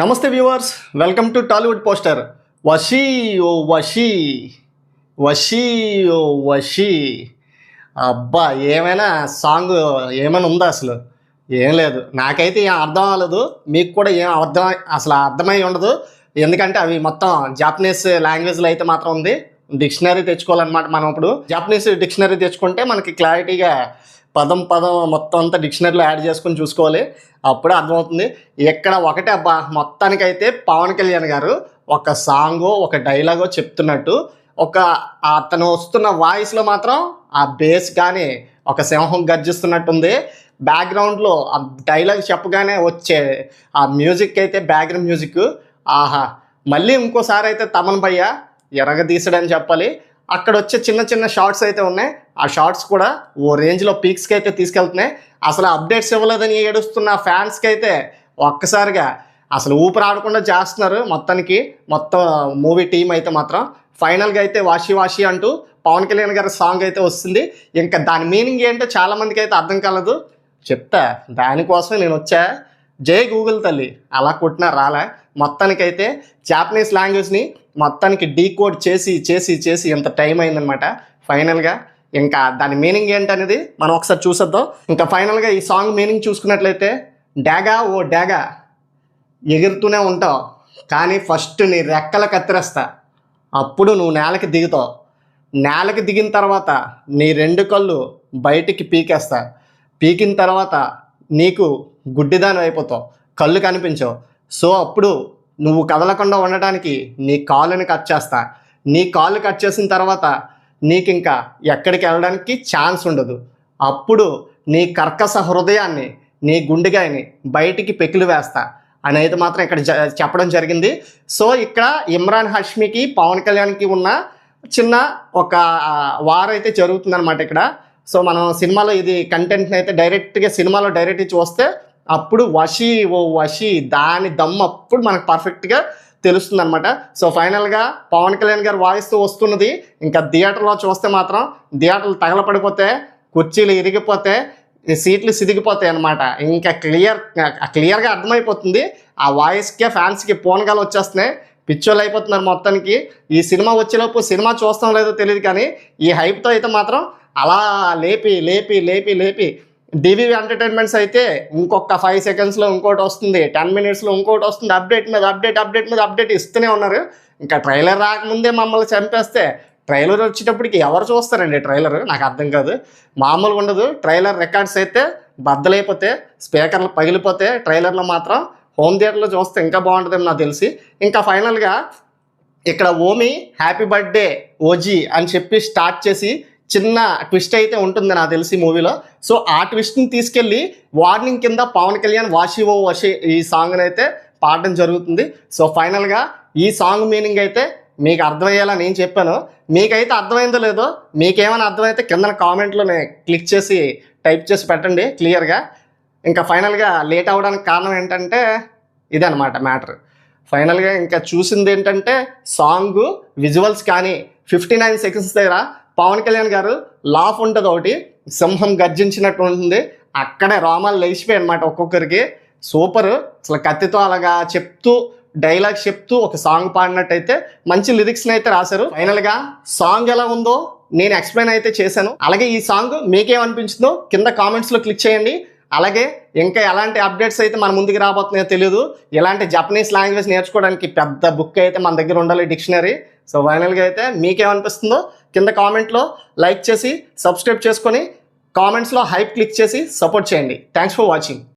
నమస్తే viewers, welcome to Tollywood poster. వషీ ఓ వషీ, వషీ ఓ వషీ. అబ్బా, ఏమైనా సాంగ్ ఏమైనా ఉందా? అసలు ఏం లేదు. నాకైతే ఏం అర్థం అవ్వలేదు, మీకు కూడా ఏం అర్థమై ఉండదు. ఎందుకంటే అవి మొత్తం జాపనీస్ లాంగ్వేజ్లో అయితే మాత్రం ఉంది. డిక్షనరీ తెచ్చుకోవాలన్నమాట. మనం ఇప్పుడు జాపనీస్ డిక్షనరీ తెచ్చుకుంటే మనకి క్లారిటీగా పదం మొత్తం అంతా డిక్షనరీలో యాడ్ చేసుకొని చూసుకోవాలి, అప్పుడే అర్థమవుతుంది. ఎక్కడ ఒకటే అబ్బా, మొత్తానికైతే పవన్ కళ్యాణ్ గారు ఒక సాంగో ఒక డైలాగో చెప్తున్నట్టు, అతను వస్తున్న వాయిస్లో మాత్రం ఆ బేస్ కానీ ఒక సింహం గర్జిస్తున్నట్టుంది. బ్యాక్గ్రౌండ్లో ఆ డైలాగ్ చెప్పగానే వచ్చే ఆ మ్యూజిక్ అయితే బ్యాక్గ్రౌండ్ మ్యూజిక్, ఆహా. మళ్ళీ ఇంకోసారి అయితే తమన్ భయ్య ఎరగదీసాడని చెప్పాలి. అక్కడ వచ్చే చిన్న చిన్న షార్ట్స్ అయితే ఉన్నాయి, ఆ షార్ట్స్ కూడా ఓ రేంజ్లో పీక్స్కి అయితే తీసుకెళ్తున్నాయి. అసలు అప్డేట్స్ ఇవ్వలేదని ఏడుస్తున్న ఫ్యాన్స్కి అయితే ఒక్కసారిగా అసలు ఊపిరాడకుండా చేస్తున్నారు. మొత్తం మూవీ టీం అయితే మాత్రం ఫైనల్గా అయితే వాషి వాషి అంటూ పవన్ కళ్యాణ్ గారి సాంగ్ అయితే వస్తుంది. ఇంకా దాని మీనింగ్ ఏంటో చాలామందికి అయితే అర్థం కాలేదు, చెప్తా. దానికోసమే నేను వచ్చా. జై గూగుల్ తల్లి, అలా కొట్టినా రాలే. మొత్తానికైతే జాపనీస్ లాంగ్వేజ్ని మొత్తానికి డీకోడ్ చేసి చేసి చేసి ఎంత టైం అయిందనమాట. ఫైనల్గా ఇంకా దాని మీనింగ్ ఏంటనేది మనం ఒకసారి చూసేద్దాం. ఇంకా ఫైనల్గా ఈ సాంగ్ మీనింగ్ చూసుకున్నట్లయితే, డాగా ఓ డాగా, ఎగురుతూనే ఉంటావు కానీ ఫస్ట్ నీ రెక్కలు కత్తిరేస్తా, అప్పుడు నువ్వు నేలకి దిగుతావు. నేలకి దిగిన తర్వాత నీ రెండు కళ్ళు బయటికి పీకేస్తా, పీకిన తర్వాత నీకు గుడ్డిదాని అయిపోతావు, కళ్ళు కనిపించవు. సో అప్పుడు నువ్వు కదలకుండా ఉండడానికి నీ కాలుని కట్ చేస్తా. నీ కాలు కట్ చేసిన తర్వాత నీకు ఇంకా ఎక్కడికి వెళ్ళడానికి ఛాన్స్ ఉండదు. అప్పుడు నీ కర్కశ హృదయాన్ని, నీ గుండెగాయని బయటికి పెకిలి వేస్తా అని అయితే మాత్రం ఇక్కడ చెప్పడం జరిగింది. సో ఇక్కడ ఇమ్రాన్ హష్మీకి పవన్ కళ్యాణ్కి ఉన్న చిన్న ఒక వార్ అయితే జరుగుతుందన్నమాట ఇక్కడ. సో మనం సినిమాలో ఇది కంటెంట్ని అయితే సినిమాలో డైరెక్ట్గా చూస్తే అప్పుడు వషీ ఓ వషీ దాని దమ్ము అప్పుడు మనకు పర్ఫెక్ట్గా తెలుస్తుంది అనమాట. సో ఫైనల్గా పవన్ కళ్యాణ్ గారు వాయిస్తూ వస్తున్నది. ఇంకా థియేటర్లో చూస్తే మాత్రం థియేటర్లు తగలపడిపోతే, కుర్చీలు ఇరిగిపోతే, సీట్లు సిదిగిపోతాయి అనమాట. ఇంకా క్లియర్గా అర్థమైపోతుంది. ఆ వాయిస్కే ఫ్యాన్స్కి పోనగాలు వచ్చేస్తున్నాయి, పిచ్చోళ్ళు అయిపోతున్నారు మొత్తానికి. ఈ సినిమా వచ్చేలోపు సినిమా చూస్తాం లేదో తెలియదు కానీ ఈ హైప్తో అయితే మాత్రం అలా లేపి లేపి లేపి లేపి డివివి ఎంటర్టైన్మెంట్స్ అయితే ఇంకొక 5 సెకండ్స్లో ఇంకోటి వస్తుంది, 10 మినిట్స్లో ఇంకోటి వస్తుంది, అప్డేట్ మీద అప్డేట్ ఇస్తూనే ఉన్నారు. ఇంకా ట్రైలర్ రాకముందే మమ్మల్ని చంపేస్తే ట్రైలర్ వచ్చేటప్పటికి ఎవరు చూస్తారండి ట్రైలర్? నాకు అర్థం కాదు, మామూలుగా ఉండదు. ట్రైలర్ రికార్డ్స్ అయితే బద్దలైపోతే, స్పీకర్లు పగిలిపోతే, ట్రైలర్లో మాత్రం హోమ్ థియేటర్లో చూస్తే ఇంకా బాగుంటుందని నాకు తెలిసి. ఇంకా ఫైనల్గా ఇక్కడ ఓమి హ్యాపీ బర్త్డే ఓజీ అని చెప్పి స్టార్ట్ చేసి చిన్న ట్విస్ట్ అయితే ఉంటుంది నాకు తెలిసి మూవీలో. సో ఆ ట్విస్ట్ని తీసుకెళ్ళి వార్నింగ్ కింద పవన్ కళ్యాణ్ వాషి ఓ వషి ఈ సాంగ్ని అయితే పాడడం జరుగుతుంది. సో ఫైనల్గా ఈ సాంగ్ మీనింగ్ అయితే మీకు అర్థమయ్యేలా నేను చెప్పాను. మీకైతే అర్థమైందో లేదో, మీకేమైనా అర్థమైతే కింద కామెంట్లోనే క్లిక్ చేసి టైప్ చేసి పెట్టండి క్లియర్గా. ఇంకా ఫైనల్గా లేట్ అవ్వడానికి కారణం ఏంటంటే ఇదనమాట మ్యాటర్. ఫైనల్గా ఇంకా చూసింది ఏంటంటే సాంగ్ విజువల్స్ కానీ 59 సెకండ్స్ దగ్గర పవన్ కళ్యాణ్ గారు లాఫ్ ఉంటుంది, ఒకటి సింహం గర్జించినట్టు ఉంటుంది. అక్కడే రోమాలు లేచిపోయాయి అనమాట ఒక్కొక్కరికి. సూపర్. అసలు కత్తితో అలాగా చెప్తూ డైలాగ్ చెప్తూ ఒక సాంగ్ పాడినట్టయితే మంచి లిరిక్స్ని అయితే రాశారు. ఫైనల్గా సాంగ్ ఎలా ఉందో నేను ఎక్స్ప్లెయిన్ అయితే చేశాను. అలాగే ఈ సాంగ్ మీకేమనిపించిందో కింద కామెంట్స్లో క్లిక్ చేయండి. అలాగే ఇంకా ఎలాంటి అప్డేట్స్ అయితే మన ముందుకు రాబోతున్నాయో తెలియదు. ఇలాంటి జపనీస్ లాంగ్వేజ్ నేర్చుకోవడానికి పెద్ద బుక్ అయితే మన దగ్గర ఉండాలి, డిక్షనరీ. సో ఫైనల్గా అయితే మీకేమనిపిస్తుందో కింద కామెంట్లో లైక్ చేసి సబ్స్క్రైబ్ చేసుకొని కామెంట్స్లో హైప్ క్లిక్ చేసి సపోర్ట్ చేయండి. Thanks for watching.